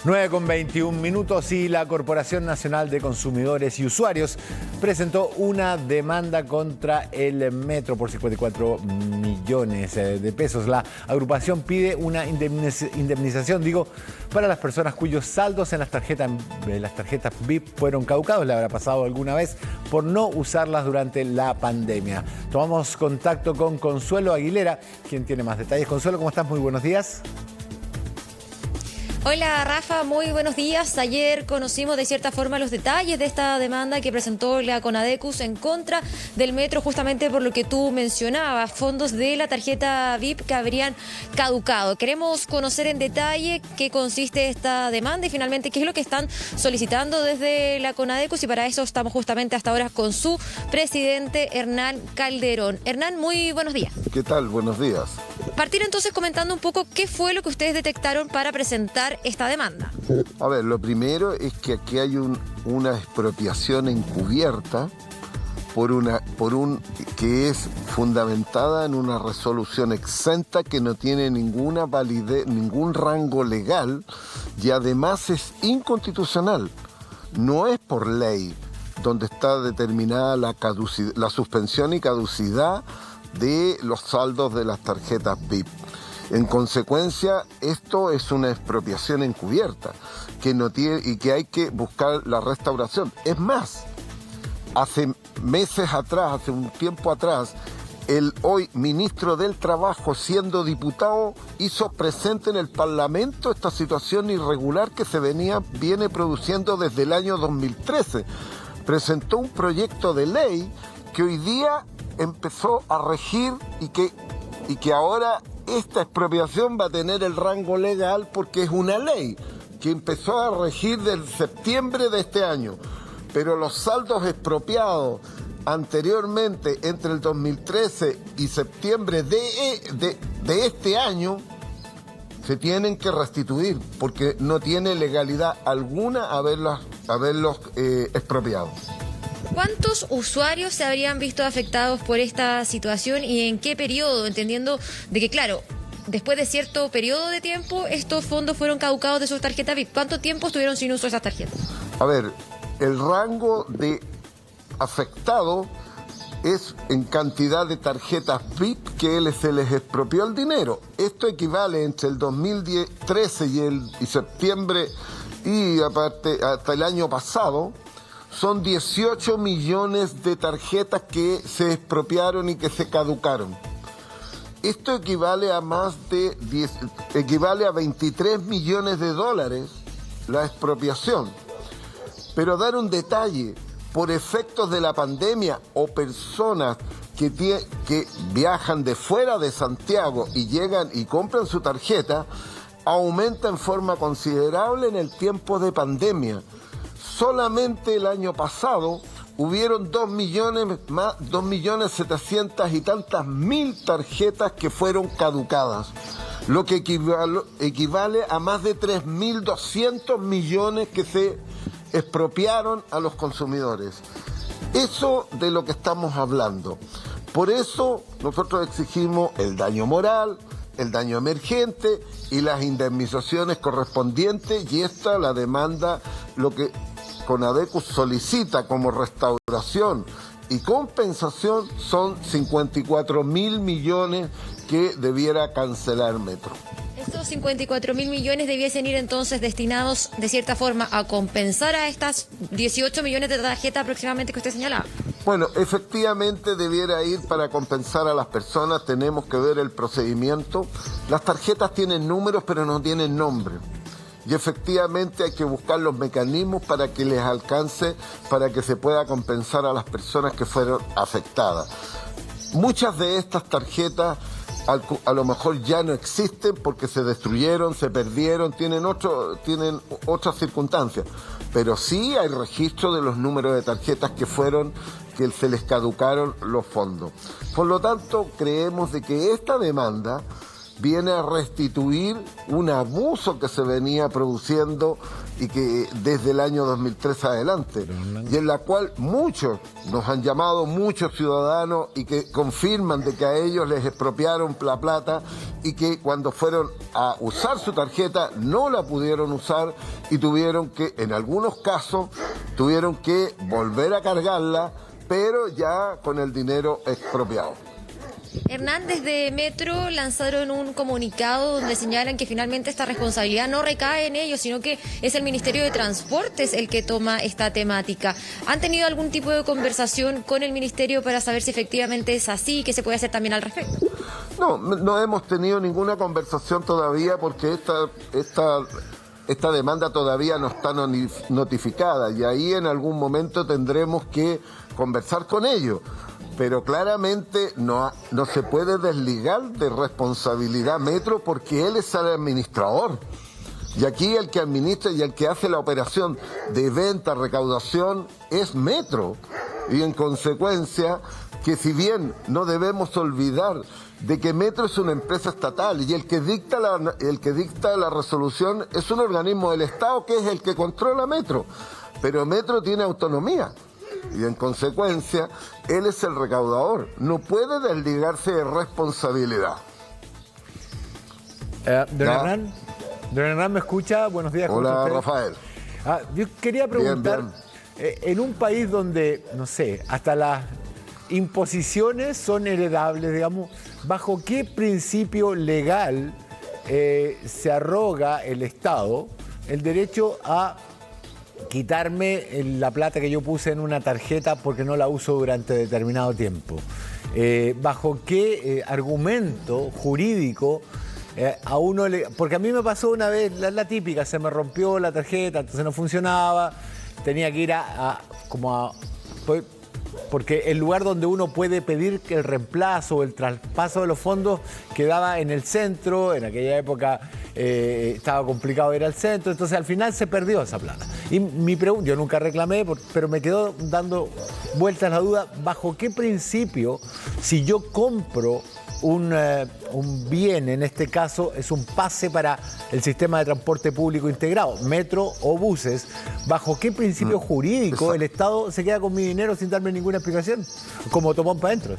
9:21 y la Corporación Nacional de Consumidores y Usuarios presentó una demanda contra el Metro por 54 millones de pesos. La agrupación pide una indemnización, para las personas cuyos saldos en las tarjetas VIP fueron caducados. Le habrá pasado alguna vez por no usarlas durante la pandemia. Tomamos contacto con Consuelo Aguilera, quien tiene más detalles. Consuelo, ¿cómo estás? Muy buenos días. Hola Rafa, muy buenos días. Ayer conocimos de cierta forma los detalles de esta demanda que presentó la Conadecus en contra del Metro, justamente por lo que tú mencionabas, fondos de la tarjeta VIP que habrían caducado. Queremos conocer en detalle qué consiste esta demanda y finalmente qué es lo que están solicitando desde la Conadecus, y para eso estamos justamente hasta ahora con su presidente Hernán Calderón. Hernán, muy buenos días. ¿Qué tal? Buenos días. Partir entonces comentando un poco qué fue lo que ustedes detectaron para presentar esta demanda. A ver, lo primero es que aquí hay una expropiación encubierta que es fundamentada en una resolución exenta que no tiene ninguna validez, ningún rango legal, y además es inconstitucional. No es por ley donde está determinada la suspensión y caducidad de los saldos de las tarjetas VIP. En consecuencia, esto es una expropiación encubierta que no tiene y que hay que buscar la restauración. Es más, hace meses atrás, hace un tiempo atrás, el hoy ministro del Trabajo, siendo diputado, hizo presente en el Parlamento esta situación irregular que viene produciendo desde el año 2013. Presentó un proyecto de ley que hoy día empezó a regir y que ahora esta expropiación va a tener el rango legal porque es una ley que empezó a regir desde septiembre de este año. Pero los saldos expropiados anteriormente entre el 2013 y septiembre de este año se tienen que restituir porque no tiene legalidad alguna haberlos expropiado. ¿Cuántos usuarios se habrían visto afectados por esta situación y en qué periodo? Entendiendo de que, claro, después de cierto periodo de tiempo, estos fondos fueron caducados de sus tarjetas VIP. ¿Cuánto tiempo estuvieron sin uso esas tarjetas? A ver, el rango de afectado es en cantidad de tarjetas VIP que se les expropió el dinero. Esto equivale entre el 2013 y septiembre y aparte hasta el año pasado. Son 18 millones de tarjetas que se expropiaron y que se caducaron. Esto equivale a equivale a 23 millones de dólares la expropiación. Pero dar un detalle, por efectos de la pandemia o personas que viajan de fuera de Santiago y llegan y compran su tarjeta, aumenta en forma considerable en el tiempo de pandemia. Solamente el año pasado hubieron 2.700.000 y tantas tarjetas que fueron caducadas, lo que equivale a más de 3.200 millones que se expropiaron a los consumidores. Eso de lo que estamos hablando. Por eso nosotros exigimos el daño moral, el daño emergente y las indemnizaciones correspondientes, y la demanda, lo que Conadecus solicita como restauración y compensación son 54.000 millones que debiera cancelar Metro. Estos 54.000 millones debiesen ir entonces destinados de cierta forma a compensar a estas 18 millones de tarjetas aproximadamente que usted señalaba. Bueno, efectivamente debiera ir para compensar a las personas. Tenemos que ver el procedimiento. Las tarjetas tienen números pero no tienen nombre. Y efectivamente hay que buscar los mecanismos para que les alcance, para que se pueda compensar a las personas que fueron afectadas. Muchas de estas tarjetas a lo mejor ya no existen porque se destruyeron, se perdieron, tienen otras circunstancias. Pero sí hay registro de los números de tarjetas que se les caducaron los fondos. Por lo tanto, creemos de que esta demanda viene a restituir un abuso que se venía produciendo y que desde el año 2003 adelante, y en la cual muchos nos han llamado, muchos ciudadanos, y que confirman de que a ellos les expropiaron la plata y que cuando fueron a usar su tarjeta no la pudieron usar y tuvieron que, en algunos casos, tuvieron que volver a cargarla, pero ya con el dinero expropiado. Hernán, desde Metro lanzaron un comunicado donde señalan que finalmente esta responsabilidad no recae en ellos, sino que es el Ministerio de Transportes el que toma esta temática. ¿Han tenido algún tipo de conversación con el Ministerio para saber si efectivamente es así y qué se puede hacer también al respecto? No hemos tenido ninguna conversación todavía porque esta demanda todavía no está notificada y ahí en algún momento tendremos que conversar con ellos. Pero claramente no se puede desligar de responsabilidad Metro porque él es el administrador. Y aquí el que administra y el que hace la operación de venta, recaudación, es Metro. Y en consecuencia, que si bien no debemos olvidar de que Metro es una empresa estatal y el que dicta la resolución es un organismo del Estado que es el que controla Metro. Pero Metro tiene autonomía. Y en consecuencia, él es el recaudador. No puede desligarse de responsabilidad. Don Hernán, ¿me escucha? Buenos días. Hola, Rafael. Yo quería preguntar, Bien. En un país donde, no sé, hasta las imposiciones son heredables, digamos, ¿bajo qué principio legal se arroga el Estado el derecho a quitarme la plata que yo puse en una tarjeta porque no la uso durante determinado tiempo? ¿Bajo qué argumento jurídico a uno le...? Porque a mí me pasó una vez, la típica, se me rompió la tarjeta, entonces no funcionaba, tenía que ir porque el lugar donde uno puede pedir que el reemplazo o el traspaso de los fondos quedaba en el centro, en aquella época estaba complicado ir al centro, entonces al final se perdió esa plata. Y mi pregunta, yo nunca reclamé, pero me quedó dando vueltas la duda, ¿bajo qué principio, si yo compro un bien, en este caso es un pase para el sistema de transporte público integrado, metro o buses, ¿bajo qué principio jurídico el Estado se queda con mi dinero sin darme ninguna explicación? Como topón para adentro.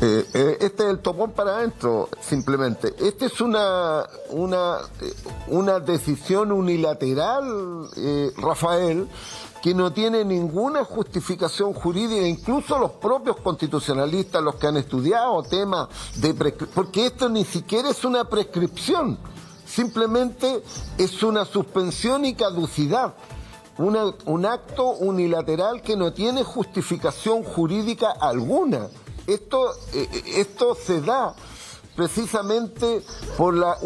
Este es el topón para adentro, simplemente. Esta es una decisión unilateral, Rafael, que no tiene ninguna justificación jurídica, incluso los propios constitucionalistas, los que han estudiado temas de porque esto ni siquiera es una prescripción, simplemente es una suspensión y caducidad, un acto unilateral que no tiene justificación jurídica alguna. Esto se da precisamente por la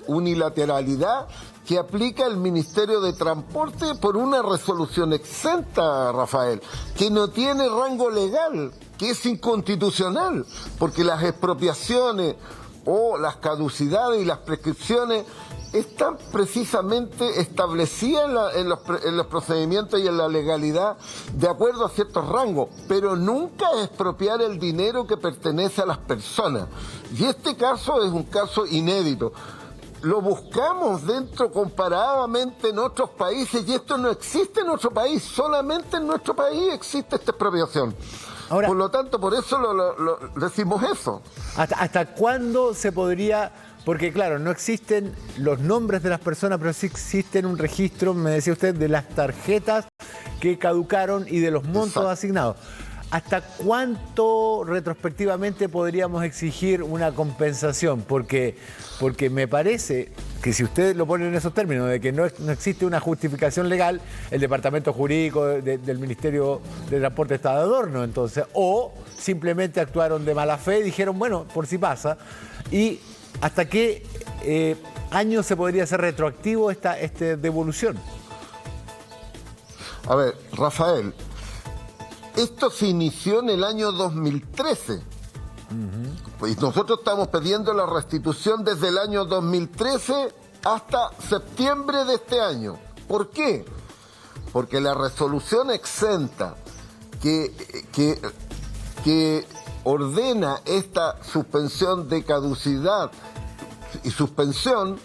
unilateralidad que aplica el Ministerio de Transporte por una resolución exenta, Rafael, que no tiene rango legal, que es inconstitucional, porque las expropiaciones o las caducidades y las prescripciones están precisamente establecidas en los procedimientos y en la legalidad de acuerdo a ciertos rangos, pero nunca expropiar el dinero que pertenece a las personas. Y este caso es un caso inédito. Lo buscamos dentro comparadamente en otros países y esto no existe en otro país, solamente en nuestro país existe esta expropiación. Ahora, por lo tanto, por eso lo decimos eso. ¿Hasta cuándo se podría...? Porque claro, no existen los nombres de las personas, pero sí existen un registro, me decía usted, de las tarjetas que caducaron y de los montos asignados. ¿Hasta cuánto retrospectivamente podríamos exigir una compensación? Porque me parece que si ustedes lo ponen en esos términos, de que no existe una justificación legal, el departamento jurídico del Ministerio de Transporte está de adorno, entonces, o simplemente actuaron de mala fe y dijeron, bueno, por si pasa, y ¿hasta qué año se podría hacer retroactivo esta devolución? A ver, Rafael, esto se inició en el año 2013. Y nosotros estamos pidiendo la restitución desde el año 2013 hasta septiembre de este año. ¿Por qué? Porque la resolución exenta que ordena esta suspensión de caducidad y suspensión,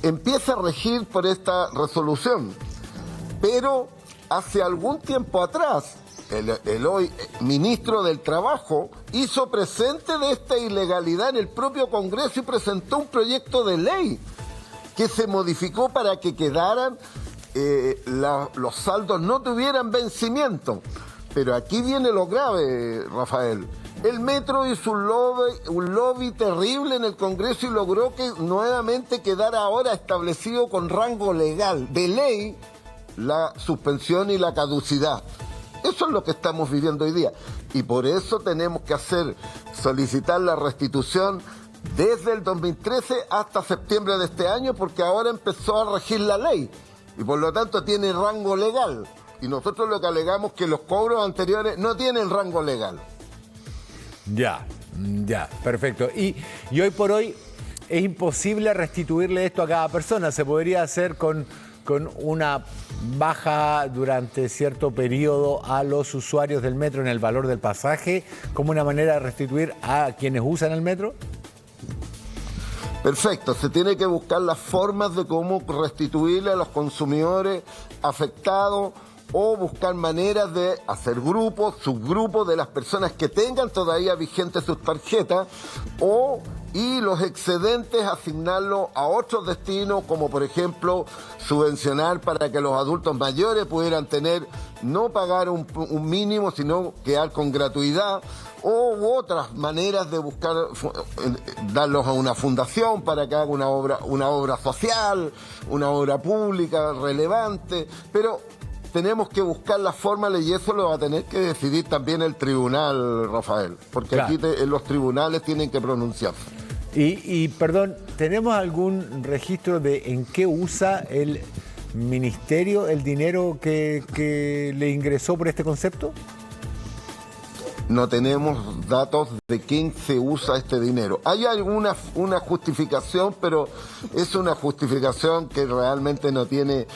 empieza a regir por esta resolución. Pero hace algún tiempo atrás, el hoy ministro del Trabajo hizo presente de esta ilegalidad en el propio Congreso y presentó un proyecto de ley que se modificó para que quedaran, los saldos no tuvieran vencimiento. Pero aquí viene lo grave, Rafael. El metro hizo un lobby terrible en el Congreso y logró que nuevamente quedara ahora establecido con rango legal, de ley, la suspensión y la caducidad. Eso es lo que estamos viviendo hoy día. Y por eso tenemos que solicitar la restitución desde el 2013 hasta septiembre de este año, porque ahora empezó a regir la ley y por lo tanto tiene rango legal. Y nosotros lo que alegamos es que los cobros anteriores no tienen rango legal. Ya, perfecto. Y hoy por hoy es imposible restituirle esto a cada persona. Se podría hacer con una baja durante cierto periodo a los usuarios del metro en el valor del pasaje, como una manera de restituir a quienes usan el metro. Perfecto, se tiene que buscar las formas de cómo restituirle a los consumidores afectados o buscar maneras de hacer grupos, subgrupos de las personas que tengan todavía vigentes sus tarjetas y los excedentes asignarlos a otros destinos, como por ejemplo subvencionar para que los adultos mayores pudieran no pagar un mínimo, sino quedar con gratuidad, u otras maneras de buscar darlos a una fundación para que haga una obra social, una obra pública relevante, pero tenemos que buscar la forma y eso lo va a tener que decidir también el tribunal, Rafael, porque claro, aquí los tribunales tienen que pronunciarse. Y perdón, ¿tenemos algún registro de en qué usa el ministerio el dinero que le ingresó por este concepto? No tenemos datos de quién se usa este dinero. Hay una justificación, pero es una justificación que realmente no tiene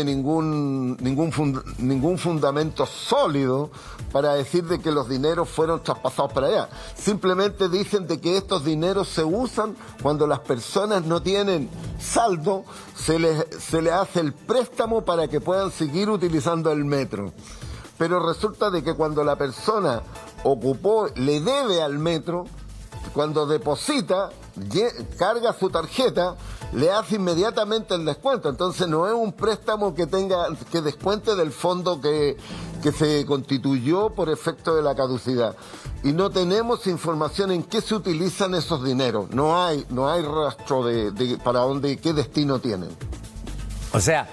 ningún fundamento sólido para decir de que los dineros fueron traspasados para allá. Simplemente dicen de que estos dineros se usan cuando las personas no tienen saldo, se les hace el préstamo para que puedan seguir utilizando el metro. Pero resulta de que cuando la persona le debe al metro, cuando deposita, carga su tarjeta, le hace inmediatamente el descuento. Entonces no es un préstamo que descuente del fondo que se constituyó por efecto de la caducidad. Y no tenemos información en qué se utilizan esos dineros. No hay rastro de para qué destino tienen. O sea,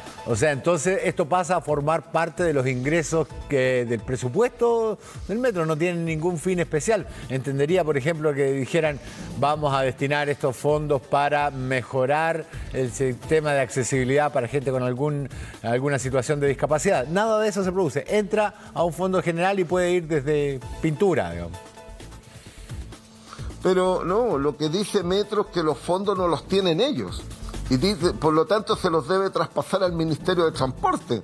entonces esto pasa a formar parte de los ingresos del presupuesto del metro, no tienen ningún fin especial. Entendería, por ejemplo, que dijeran vamos a destinar estos fondos para mejorar el sistema de accesibilidad para gente con alguna situación de discapacidad. Nada de eso se produce. Entra a un fondo general y puede ir desde pintura, digamos. Pero no, lo que dice Metro es que los fondos no los tienen ellos. Y dice, por lo tanto se los debe traspasar al Ministerio de Transporte.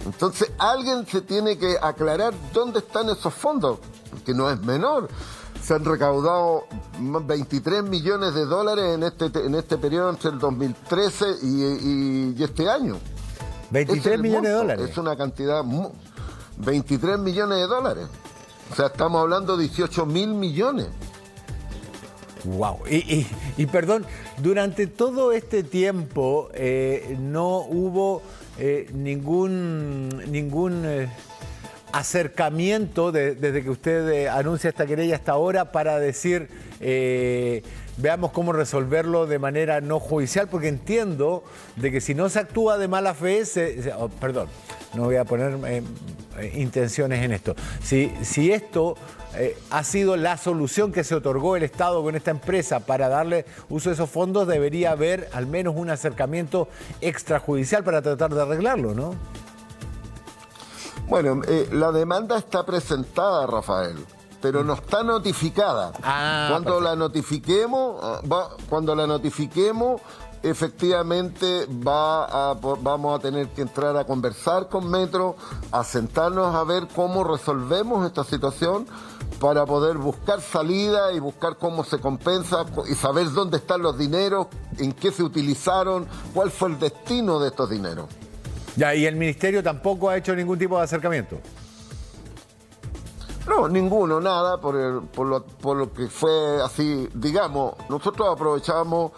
Entonces alguien se tiene que aclarar dónde están esos fondos, que no es menor. Se han recaudado 23 millones de dólares en este periodo entre el 2013 y este año. 23 millones de dólares. Es una cantidad, 23 millones de dólares. O sea, estamos hablando de 18.000 millones. Wow. Y perdón, durante todo este tiempo no hubo ningún acercamiento desde que usted anuncia esta querella hasta ahora para decir veamos cómo resolverlo de manera no judicial, porque entiendo de que si no se actúa de mala fe, perdón, no voy a poner intenciones en esto. Si esto ha sido la solución que se otorgó el Estado con esta empresa para darle uso de esos fondos, debería haber al menos un acercamiento extrajudicial para tratar de arreglarlo, ¿no? Bueno, la demanda está presentada, Rafael, pero no está notificada. Cuando la notifiquemos, efectivamente vamos a tener que entrar a conversar con Metro, a sentarnos a ver cómo resolvemos esta situación, para poder buscar salida y buscar cómo se compensa y saber dónde están los dineros, en qué se utilizaron, cuál fue el destino de estos dineros. Ya, y el Ministerio tampoco ha hecho ningún tipo de acercamiento. No, ninguno, nada, por lo que fue así, digamos, nosotros aprovechamos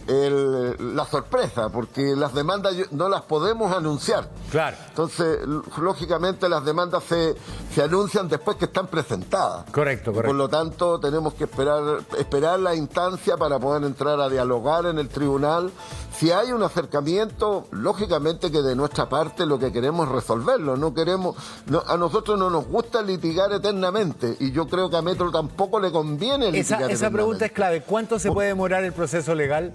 la sorpresa, porque las demandas no las podemos anunciar. Claro. Entonces, lógicamente las demandas se anuncian después que están presentadas. Correcto. Por lo tanto, tenemos que esperar la instancia para poder entrar a dialogar en el tribunal. Si hay un acercamiento, lógicamente que de nuestra parte lo que queremos es resolverlo. A nosotros no nos gusta litigar eternamente, y yo creo que a Metro tampoco le conviene litigar eternamente. Esa pregunta es clave. ¿Cuánto se puede demorar el proceso legal?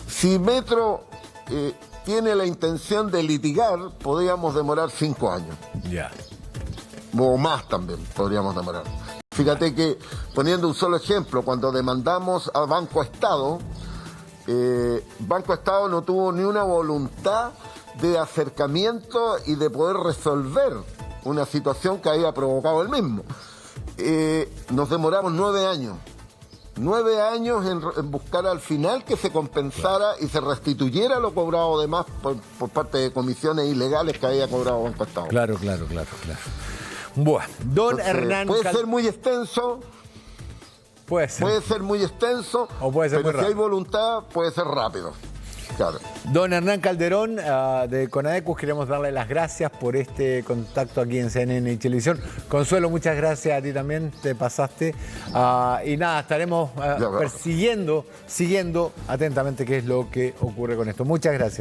Si Metro tiene la intención de litigar, podríamos demorar 5 años. Ya. O más también podríamos demorar. Fíjate que, poniendo un solo ejemplo, cuando demandamos a Banco Estado, Banco Estado no tuvo ni una voluntad de acercamiento y de poder resolver una situación que había provocado él mismo. Nos demoramos 9 años. 9 años en buscar al final que se compensara y se restituyera lo cobrado de más por parte de comisiones ilegales que había cobrado Banco Estado. Claro. Bueno, don Hernán... Puede ser muy extenso. Puede ser muy extenso, o puede ser pero muy rápido. si hay voluntad, puede ser rápido. Claro. Don Hernán Calderón, de Conadecus, queremos darle las gracias por este contacto aquí en CNN y Televisión. Consuelo, muchas gracias a ti también, te pasaste. Y nada, estaremos siguiendo atentamente qué es lo que ocurre con esto. Muchas gracias.